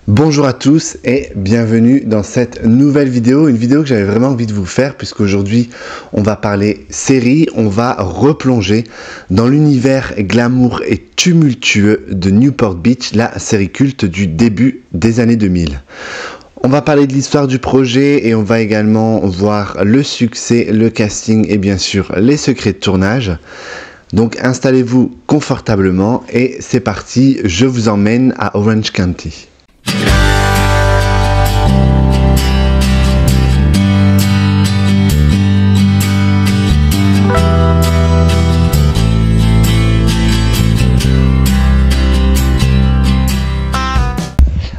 Bonjour à tous et bienvenue dans cette nouvelle vidéo, une vidéo que j'avais vraiment envie de vous faire puisqu'aujourd'hui on va parler série, on va replonger dans l'univers glamour et tumultueux de Newport Beach, la série culte du début des années 2000. On va parler de l'histoire du projet et on va également voir le succès, le casting et bien sûr les secrets de tournage. Donc installez-vous confortablement et c'est parti, je vous emmène à Orange County.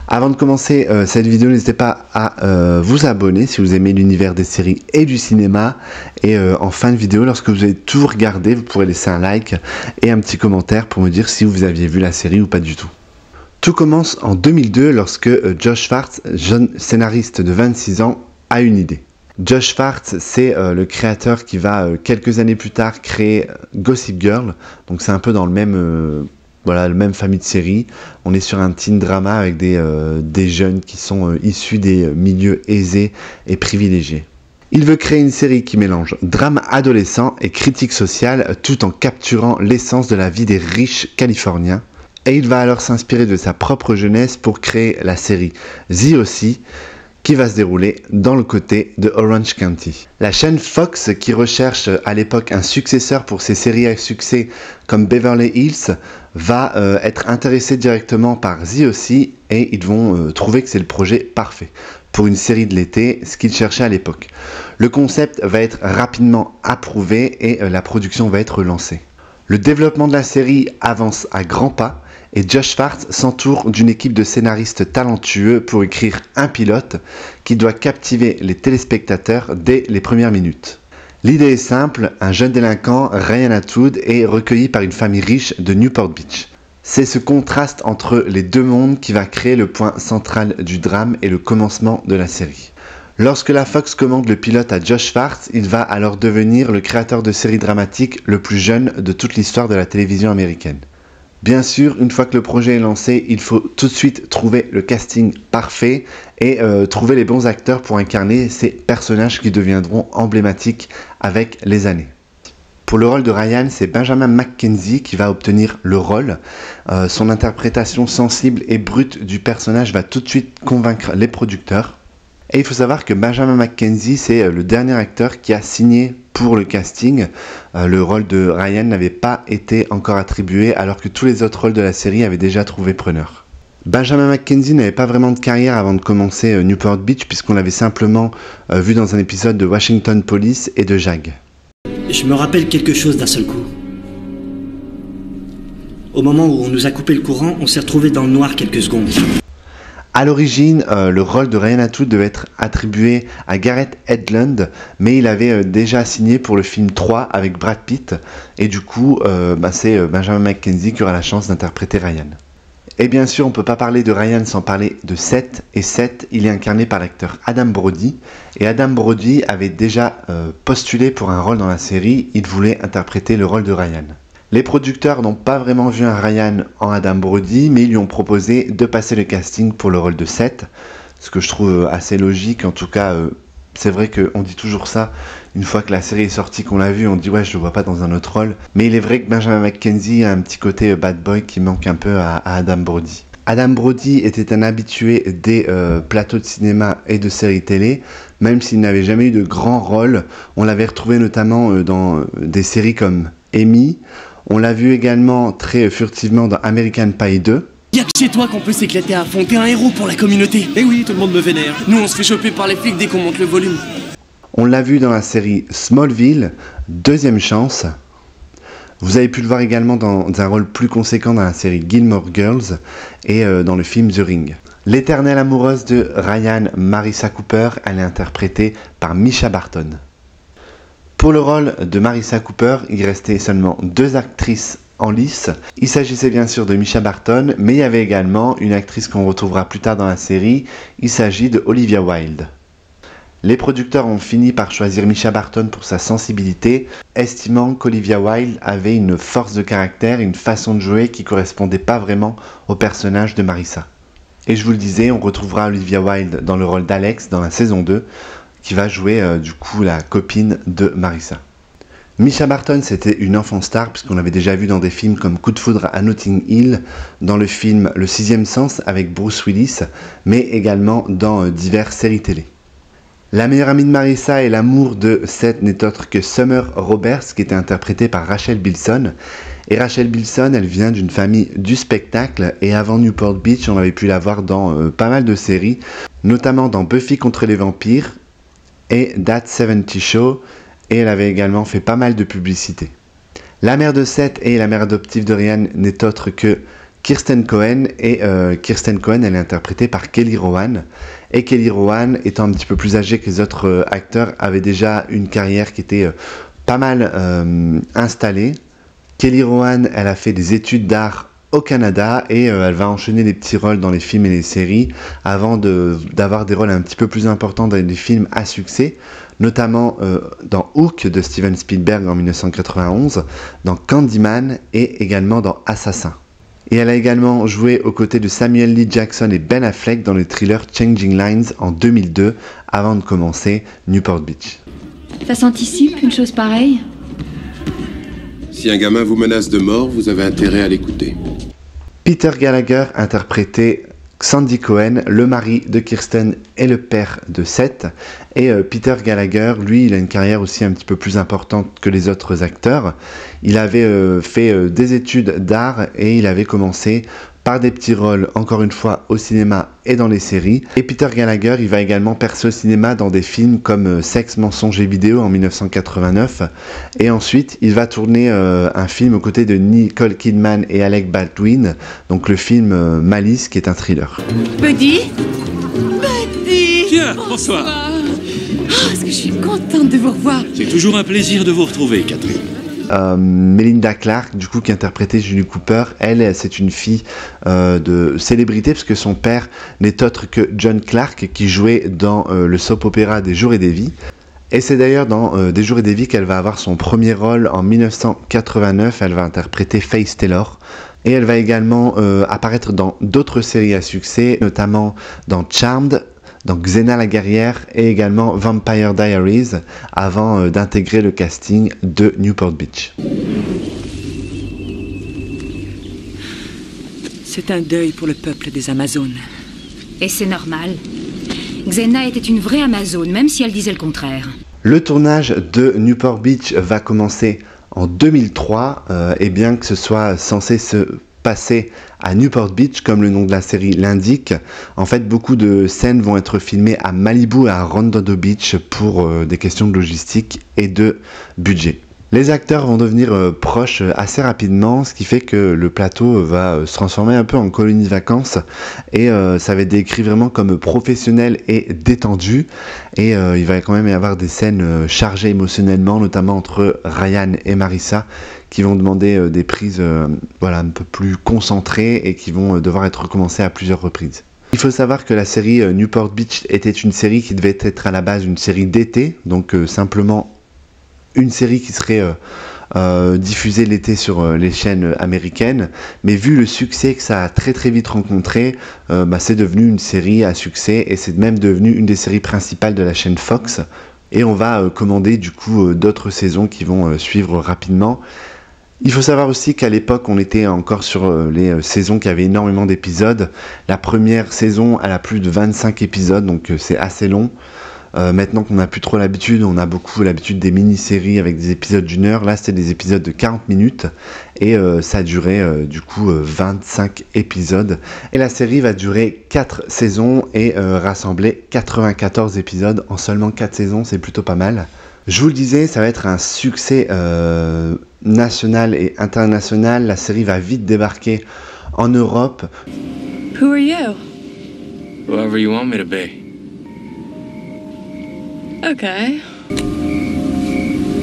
Avant de commencer cette vidéo, n'hésitez pas à vous abonner si vous aimez l'univers des séries et du cinéma. Et en fin de vidéo, lorsque vous avez tout regardé, vous pourrez laisser un like et un petit commentaire pour me dire si vous aviez vu la série ou pas du tout. Tout commence en 2002 lorsque Josh Schwartz, jeune scénariste de 26 ans, a une idée. Josh Schwartz, c'est le créateur qui va quelques années plus tard créer Gossip Girl. Donc c'est un peu dans le même... Voilà, la même famille de séries. On est sur un teen drama avec des jeunes qui sont issus des milieux aisés et privilégiés. Il veut créer une série qui mélange drame adolescent et critique sociale tout en capturant l'essence de la vie des riches californiens. Et il va alors s'inspirer de sa propre jeunesse pour créer la série The O.C., qui va se dérouler dans le côté de Orange County. La chaîne Fox, qui recherche à l'époque un successeur pour ses séries à succès comme Beverly Hills, va être intéressée directement par The O.C. et ils vont trouver que c'est le projet parfait pour une série de l'été, ce qu'ils cherchaient à l'époque. Le concept va être rapidement approuvé et la production va être lancée. Le développement de la série avance à grands pas et Josh Schwartz s'entoure d'une équipe de scénaristes talentueux pour écrire un pilote qui doit captiver les téléspectateurs dès les premières minutes. L'idée est simple, un jeune délinquant, Ryan Atwood, est recueilli par une famille riche de Newport Beach. C'est ce contraste entre les deux mondes qui va créer le point central du drame et le commencement de la série. Lorsque la Fox commande le pilote à Josh Schwartz, il va alors devenir le créateur de séries dramatiques le plus jeune de toute l'histoire de la télévision américaine. Bien sûr, une fois que le projet est lancé, il faut tout de suite trouver le casting parfait et trouver les bons acteurs pour incarner ces personnages qui deviendront emblématiques avec les années. Pour le rôle de Ryan, c'est Benjamin McKenzie qui va obtenir le rôle. Son interprétation sensible et brute du personnage va tout de suite convaincre les producteurs. Et il faut savoir que Benjamin McKenzie, c'est le dernier acteur qui a signé pour le casting. Le rôle de Ryan n'avait pas été encore attribué alors que tous les autres rôles de la série avaient déjà trouvé preneur. Benjamin McKenzie n'avait pas vraiment de carrière avant de commencer Newport Beach puisqu'on l'avait simplement vu dans un épisode de Washington Police et de Jag. Je me rappelle quelque chose d'un seul coup. Au moment où on nous a coupé le courant, on s'est retrouvés dans le noir quelques secondes. A l'origine, le rôle de Ryan Atwood devait être attribué à Gareth Edlund, mais il avait déjà signé pour le film 3 avec Brad Pitt, et du coup, c'est Benjamin McKenzie qui aura la chance d'interpréter Ryan. Et bien sûr, on ne peut pas parler de Ryan sans parler de Seth, et Seth, il est incarné par l'acteur Adam Brody, et Adam Brody avait déjà postulé pour un rôle dans la série, il voulait interpréter le rôle de Ryan. Les producteurs n'ont pas vraiment vu un Ryan en Adam Brody, mais ils lui ont proposé de passer le casting pour le rôle de Seth, ce que je trouve assez logique. En tout cas, c'est vrai qu'on dit toujours ça, une fois que la série est sortie, qu'on l'a vu, on dit ouais, je le vois pas dans un autre rôle. Mais il est vrai que Benjamin McKenzie a un petit côté bad boy qui manque un peu à Adam Brody. Adam Brody était un habitué des plateaux de cinéma et de séries télé, même s'il n'avait jamais eu de grand rôle. On l'avait retrouvé notamment dans des séries comme Amy. On l'a vu également très furtivement dans American Pie 2. Y'a que chez toi qu'on peut s'éclater à fond, t'es un héros pour la communauté. Eh oui, tout le monde me vénère. Nous on se fait choper par les flics dès qu'on monte le volume. On l'a vu dans la série Smallville, Deuxième Chance. Vous avez pu le voir également dans un rôle plus conséquent dans la série Gilmore Girls et dans le film The Ring. L'éternelle amoureuse de Ryan, Marissa Cooper, elle est interprétée par Mischa Barton. Pour le rôle de Marissa Cooper, il restait seulement 2 actrices en lice. Il s'agissait bien sûr de Mischa Barton, mais il y avait également une actrice qu'on retrouvera plus tard dans la série. Il s'agit de Olivia Wilde. Les producteurs ont fini par choisir Mischa Barton pour sa sensibilité, estimant qu'Olivia Wilde avait une force de caractère et une façon de jouer qui ne correspondait pas vraiment au personnage de Marissa. Et je vous le disais, on retrouvera Olivia Wilde dans le rôle d'Alex dans la saison 2, qui va jouer du coup la copine de Marissa. Mischa Barton, c'était une enfant star puisqu'on l'avait déjà vu dans des films comme Coup de foudre à Notting Hill, dans le film Le Sixième Sens avec Bruce Willis, mais également dans diverses séries télé. La meilleure amie de Marissa et l'amour de Seth n'est autre que Summer Roberts, qui était interprétée par Rachel Bilson. Et Rachel Bilson, elle vient d'une famille du spectacle, et avant Newport Beach, on avait pu la voir dans pas mal de séries, notamment dans Buffy contre les vampires et That 70 Show, et elle avait également fait pas mal de publicités. La mère de Seth et la mère adoptive de Ryan n'est autre que Kirsten Cohen, et Kirsten Cohen, elle est interprétée par Kelly Rowan. Et Kelly Rowan, étant un petit peu plus âgée que les autres acteurs, avait déjà une carrière qui était pas mal installée. Kelly Rowan, elle a fait des études d'art au Canada et elle va enchaîner les petits rôles dans les films et les séries avant d'avoir des rôles un petit peu plus importants dans des films à succès, notamment dans Hook de Steven Spielberg en 1991, dans Candyman et également dans Assassin. Et elle a également joué aux côtés de Samuel L. Jackson et Ben Affleck dans le thriller Changing Lines en 2002 avant de commencer Newport Beach. Ça s'anticipe une chose pareille? Si un gamin vous menace de mort, vous avez intérêt à l'écouter. Peter Gallagher interprétait Sandy Cohen, le mari de Kirsten et le père de Seth. Et Peter Gallagher, lui, il a une carrière aussi un petit peu plus importante que les autres acteurs. Il avait fait des études d'art et il avait commencé par des petits rôles, encore une fois, au cinéma et dans les séries. Et Peter Gallagher, il va également percer au cinéma dans des films comme Sexe, mensonge et vidéo en 1989. Et ensuite, il va tourner un film aux côtés de Nicole Kidman et Alec Baldwin, donc le film Malice, qui est un thriller. Buddy? Buddy! Tiens, bonsoir. Oh, est-ce que je suis contente de vous revoir. C'est toujours un plaisir de vous retrouver, Catherine. Melinda Clarke, du coup, qui interprétait Julie Cooper, elle, c'est une fille de célébrité parce que son père n'est autre que John Clarke, qui jouait dans le soap opéra Des Jours et des Vies. Et c'est d'ailleurs dans Des Jours et des Vies qu'elle va avoir son premier rôle en 1989. Elle va interpréter Faith Taylor. Et elle va également apparaître dans d'autres séries à succès, notamment dans Charmed, dans Xena la guerrière et également Vampire Diaries, avant d'intégrer le casting de Newport Beach. C'est un deuil pour le peuple des Amazones. Et c'est normal. Xena était une vraie Amazone, même si elle disait le contraire. Le tournage de Newport Beach va commencer en 2003, et bien que ce soit censé se passer à Newport Beach, comme le nom de la série l'indique, en fait beaucoup de scènes vont être filmées à Malibu et à Redondo Beach pour des questions de logistique et de budget. Les acteurs vont devenir proches assez rapidement, ce qui fait que le plateau va se transformer un peu en colonie de vacances et ça va être décrit vraiment comme professionnel et détendu, et il va quand même y avoir des scènes chargées émotionnellement, notamment entre Ryan et Marissa, qui vont demander des prises voilà, un peu plus concentrées et qui vont devoir être recommencées à plusieurs reprises. Il faut savoir que la série Newport Beach était une série qui devait être à la base une série d'été, donc simplement une série qui serait diffusée l'été sur les chaînes américaines, mais vu le succès que ça a très très vite rencontré, c'est devenu une série à succès et c'est même devenu une des séries principales de la chaîne Fox, et on va commander du coup d'autres saisons qui vont suivre rapidement. Il faut savoir aussi qu'à l'époque, on était encore sur les saisons qui avaient énormément d'épisodes. La première saison, elle a plus de 25 épisodes, donc c'est assez long. Maintenant qu'on n'a plus trop l'habitude, on a beaucoup l'habitude des mini-séries avec des épisodes d'1 heure. Là, c'était des épisodes de 40 minutes et ça a duré du coup 25 épisodes. Et la série va durer 4 saisons et rassembler 94 épisodes en seulement 4 saisons, c'est plutôt pas mal. Je vous le disais, ça va être un succès national et international. La série va vite débarquer en Europe. Who are you? Whoever you want me to be. Okay.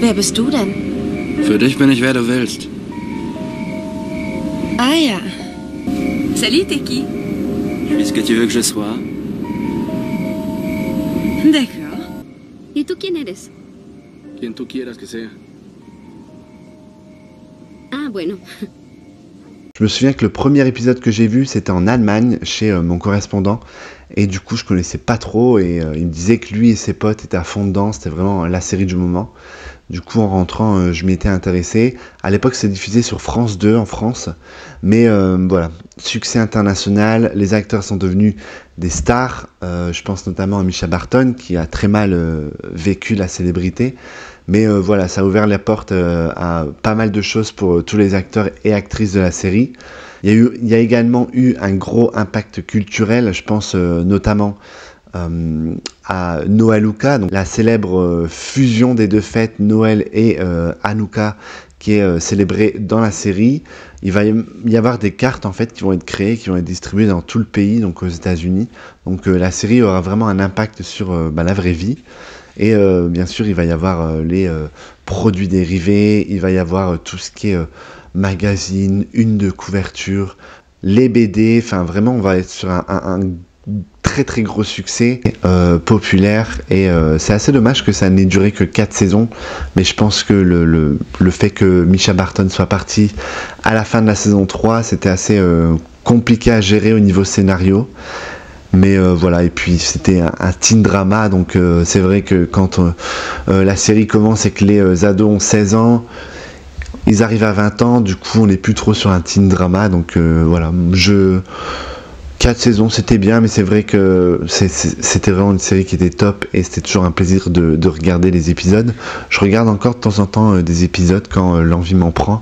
Wer bist du denn? Für dich bin ich, wer du willst. Ah ja. Salut, t'es qui? Je suis ce que tu veux que je sois. D'accord. ¿Y tú quién eres? Quien tú quieras que sea. Ah, bueno. Je me souviens que le premier épisode que j'ai vu, c'était en Allemagne, chez mon correspondant. Et du coup, je connaissais pas trop. Et il me disait que lui et ses potes étaient à fond dedans. C'était vraiment la série du moment. Du coup, en rentrant, je m'y étais intéressé. À l'époque, c'est diffusé sur France 2 en France. Mais voilà, succès international. Les acteurs sont devenus des stars. Je pense notamment à Mischa Barton, qui a très mal vécu la célébrité. Mais voilà, ça a ouvert la porte à pas mal de choses pour tous les acteurs et actrices de la série. Il y a également eu un gros impact culturel, je pense notamment à Noël-Hanukkah, donc la célèbre fusion des deux fêtes, Noël et Hanukkah, qui est célébrée dans la série. Il va y avoir des cartes en fait qui vont être créées, qui vont être distribuées dans tout le pays, donc aux États-Unis. Donc la série aura vraiment un impact sur la vraie vie. Et bien sûr, il va y avoir les produits dérivés, il va y avoir tout ce qui est magazine, une de couverture, les BD, enfin vraiment, on va être sur un très très gros succès populaire. Et c'est assez dommage que ça n'ait duré que 4 saisons, mais je pense que le fait que Mischa Barton soit parti à la fin de la saison 3, c'était assez compliqué à gérer au niveau scénario. Mais voilà, et puis c'était un teen drama, donc c'est vrai que quand la série commence et que les ados ont 16 ans, ils arrivent à 20 ans, du coup on n'est plus trop sur un teen drama, donc voilà, 4 saisons c'était bien, mais c'est vrai que c'était vraiment une série qui était top, et c'était toujours un plaisir de regarder les épisodes. Je regarde encore de temps en temps des épisodes quand l'envie m'en prend,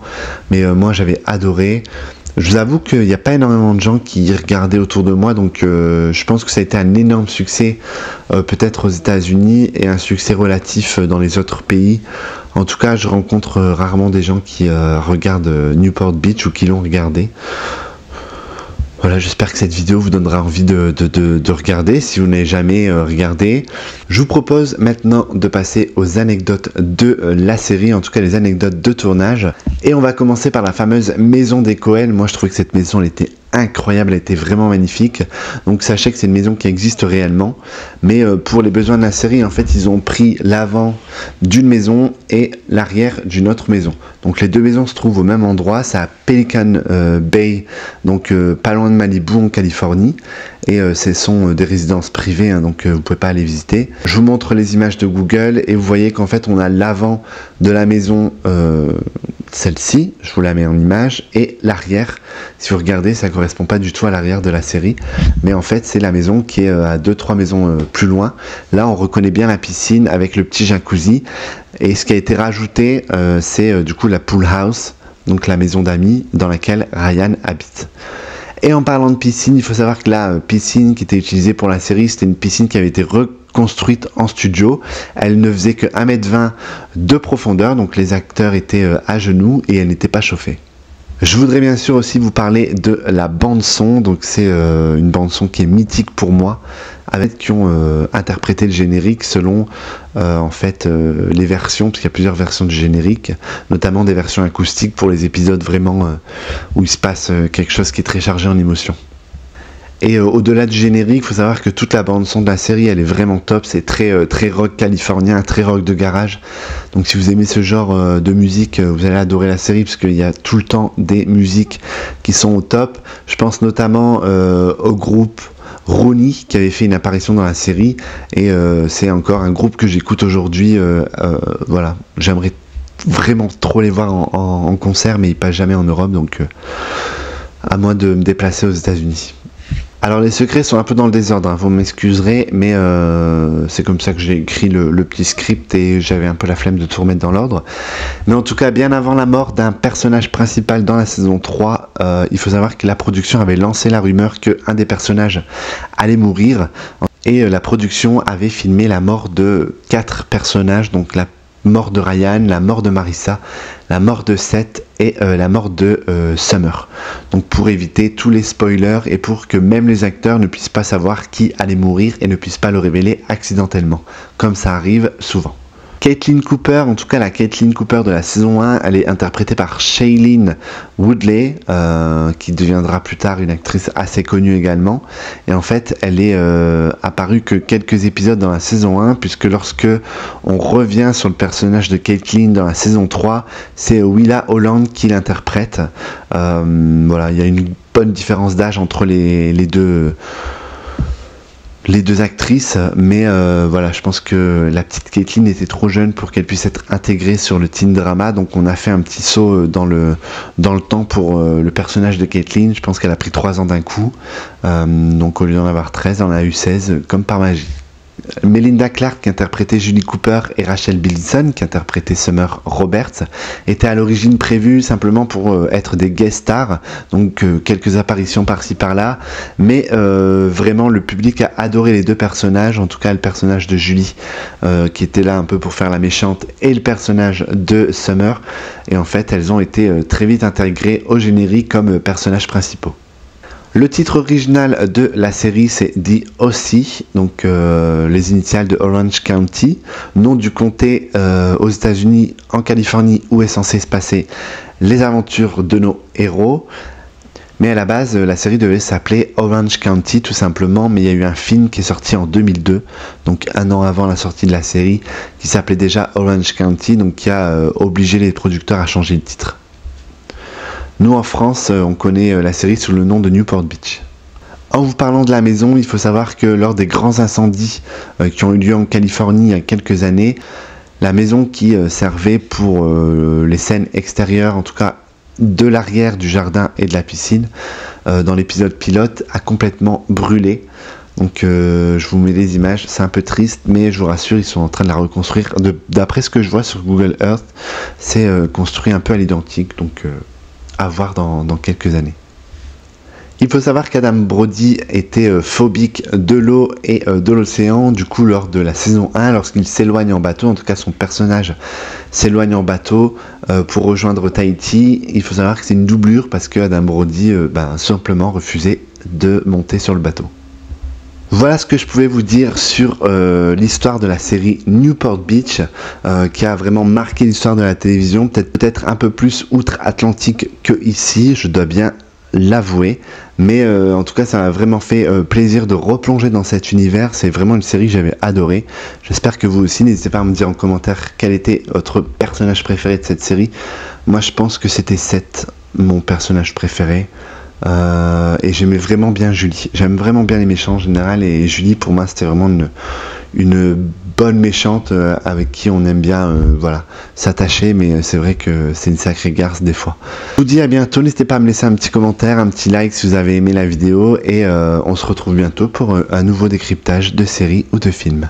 mais moi j'avais adoré. Je vous avoue qu'il n'y a pas énormément de gens qui regardaient autour de moi, donc je pense que ça a été un énorme succès, peut-être aux États-Unis, et un succès relatif dans les autres pays. En tout cas, je rencontre rarement des gens qui regardent Newport Beach ou qui l'ont regardé. Voilà, j'espère que cette vidéo vous donnera envie de regarder, si vous n'avez jamais regardé. Je vous propose maintenant de passer aux anecdotes de la série, en tout cas les anecdotes de tournage. Et on va commencer par la fameuse maison des Cohen. Moi je trouvais que cette maison elle était incroyable, elle était vraiment magnifique. Donc sachez que c'est une maison qui existe réellement, mais pour les besoins de la série, en fait ils ont pris l'avant d'une maison et l'arrière d'une autre maison. Donc les deux maisons se trouvent au même endroit, c'est à Pelican Bay, donc pas loin de Malibu en Californie, et ce sont des résidences privées, hein, donc vous pouvez pas aller visiter. Je vous montre les images de Google et vous voyez qu'en fait on a l'avant de la maison, celle-ci, je vous la mets en image, et l'arrière. Si vous regardez, ça correspond pas du tout à l'arrière de la série, mais en fait c'est la maison qui est à 2-3 maisons plus loin. Là on reconnaît bien la piscine avec le petit jacuzzi, et ce qui a été rajouté c'est du coup la pool house, donc la maison d'amis dans laquelle Ryan habite. Et en parlant de piscine, il faut savoir que la piscine qui était utilisée pour la série, c'était une piscine qui avait été reconstruite en studio. Elle ne faisait que 1,20 m de profondeur, donc les acteurs étaient à genoux et elle n'était pas chauffée. Je voudrais bien sûr aussi vous parler de la bande son, donc c'est une bande son qui est mythique pour moi, avec qui ont interprété le générique selon en fait les versions, parce qu'il y a plusieurs versions du générique, notamment des versions acoustiques pour les épisodes vraiment où il se passe quelque chose qui est très chargé en émotion. Et au-delà du générique, il faut savoir que toute la bande-son de la série, elle est vraiment top. C'est très rock californien, très rock de garage. Donc si vous aimez ce genre de musique, vous allez adorer la série, parce qu'il y a tout le temps des musiques qui sont au top. Je pense notamment au groupe Rooney, qui avait fait une apparition dans la série. Et c'est encore un groupe que j'écoute aujourd'hui. Voilà, j'aimerais vraiment trop les voir en concert, mais ils passent jamais en Europe. Donc à moi de me déplacer aux États-Unis. Alors les secrets sont un peu dans le désordre, hein, vous m'excuserez, mais c'est comme ça que j'ai écrit le petit script et j'avais un peu la flemme de tout remettre dans l'ordre. Mais en tout cas, bien avant la mort d'un personnage principal dans la saison 3, il faut savoir que la production avait lancé la rumeur qu'un des personnages allait mourir. Et la production avait filmé la mort de 4 personnages, donc la mort de Ryan, la mort de Marissa, la mort de Seth et la mort de Summer. Donc pour éviter tous les spoilers et pour que même les acteurs ne puissent pas savoir qui allait mourir et ne puissent pas le révéler accidentellement, comme ça arrive souvent. Caitlin Cooper, en tout cas la Caitlin Cooper de la saison 1, elle est interprétée par Shailene Woodley, qui deviendra plus tard une actrice assez connue également. Et en fait, elle est apparue que quelques épisodes dans la saison 1, puisque lorsque on revient sur le personnage de Caitlin dans la saison 3, c'est Willa Holland qui l'interprète. Voilà, il y a une bonne différence d'âge entre les deux actrices, mais voilà, je pense que la petite Caitlin était trop jeune pour qu'elle puisse être intégrée sur le teen drama, donc on a fait un petit saut dans le temps pour le personnage de Caitlin. Je pense qu'elle a pris 3 ans d'un coup, donc au lieu d'en avoir 13, on en a eu 16 comme par magie. Melinda Clarke, qui interprétait Julie Cooper, et Rachel Bilson, qui interprétait Summer Roberts, étaient à l'origine prévues simplement pour être des guest stars, donc quelques apparitions par-ci par-là, mais vraiment le public a adoré les deux personnages, en tout cas le personnage de Julie, qui était là un peu pour faire la méchante, et le personnage de Summer, et en fait elles ont été très vite intégrées au générique comme personnages principaux. Le titre original de la série, c'est The O.C., donc les initiales de Orange County, nom du comté aux États-Unis, en Californie, où est censé se passer les aventures de nos héros. Mais à la base, la série devait s'appeler Orange County tout simplement, mais il y a eu un film qui est sorti en 2002, donc 1 an avant la sortie de la série, qui s'appelait déjà Orange County, donc qui a obligé les producteurs à changer le titre. Nous, en France, on connaît la série sous le nom de Newport Beach. En vous parlant de la maison, il faut savoir que lors des grands incendies qui ont eu lieu en Californie il y a quelques années, la maison qui servait pour les scènes extérieures, en tout cas de l'arrière du jardin et de la piscine, dans l'épisode pilote, a complètement brûlé. Donc je vous mets les images, c'est un peu triste, mais je vous rassure, ils sont en train de la reconstruire. D'après ce que je vois sur Google Earth, c'est construit un peu à l'identique, donc à voir dans quelques années. Il faut savoir qu'Adam Brody était phobique de l'eau et de l'océan. Du coup, lors de la saison 1, lorsqu'il s'éloigne en bateau, en tout cas son personnage s'éloigne en bateau pour rejoindre Tahiti, il faut savoir que c'est une doublure parce que Adam Brody simplement refusait de monter sur le bateau. Voilà ce que je pouvais vous dire sur l'histoire de la série Newport Beach, qui a vraiment marqué l'histoire de la télévision, peut-être un peu plus outre-Atlantique que ici, je dois bien l'avouer, mais en tout cas ça m'a vraiment fait plaisir de replonger dans cet univers. C'est vraiment une série que j'avais adorée. J'espère que vous aussi. N'hésitez pas à me dire en commentaire quel était votre personnage préféré de cette série. Moi je pense que c'était Seth, mon personnage préféré. Et j'aimais vraiment bien Julie. J'aime vraiment bien les méchants en général, et Julie pour moi c'était vraiment une bonne méchante avec qui on aime bien s'attacher, mais c'est vrai que c'est une sacrée garce des fois. Je vous dis à bientôt, n'hésitez pas à me laisser un petit commentaire, un petit like si vous avez aimé la vidéo, et on se retrouve bientôt pour un nouveau décryptage de séries ou de films.